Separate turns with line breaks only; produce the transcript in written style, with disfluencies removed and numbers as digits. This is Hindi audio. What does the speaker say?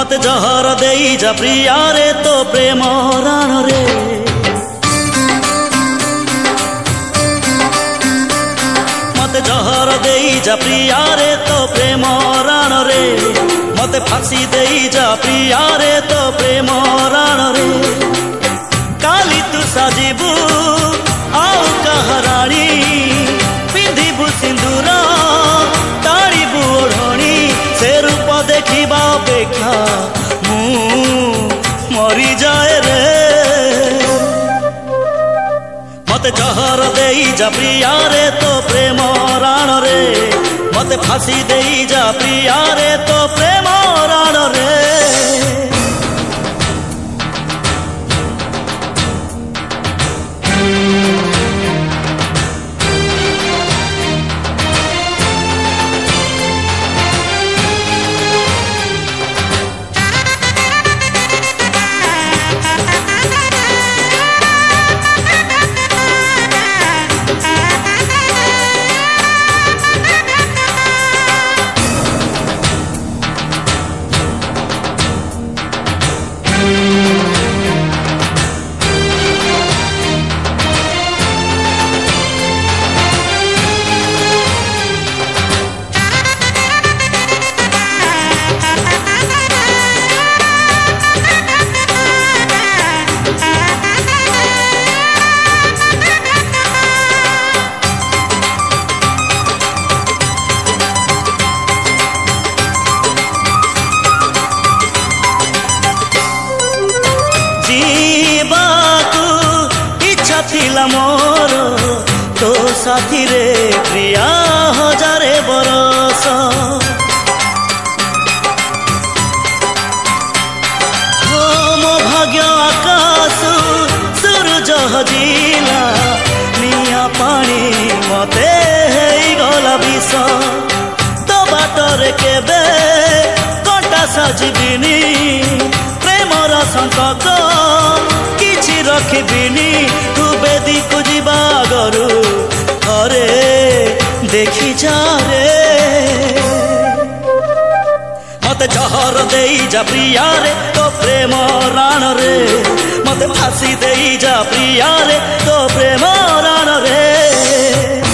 मते जहर देई जा प्रिया रे तो प्रेम राण रे। मते जहर देई जा प्रिया रे तो प्रेम राण रे। मते फांसी देई जा प्रिया रे तो प्रेम राण रे। काली तू साजिबू आउ कहराणी पिंधिबू सिंदूर ताड़ीबू ओढ़णी से रूप देखिबा अपेक्षा मु मरी जाए रे। मते जहर देई जा प्रिया रे तो प्रेम राण रे। मते फांसी देई जा प्रिया रे तो प्रेम राण रे। थिला मोर तो साथी रे प्रिया हजारे बरस। हो मो भाग्य आकाश सूरज हजिला निया पानी मते हेई गला विष। तो बाटरे केबे कंटा साजिबिनी प्रेमर संकट किछि रखिबिनी। तू बेदी को जीवा गरु अरे देखी जा रे। मते जहर देई जा प्रिया रे तो प्रेम राण रे। मते फांसी देई जा प्रिया रे तो प्रेम राण रे।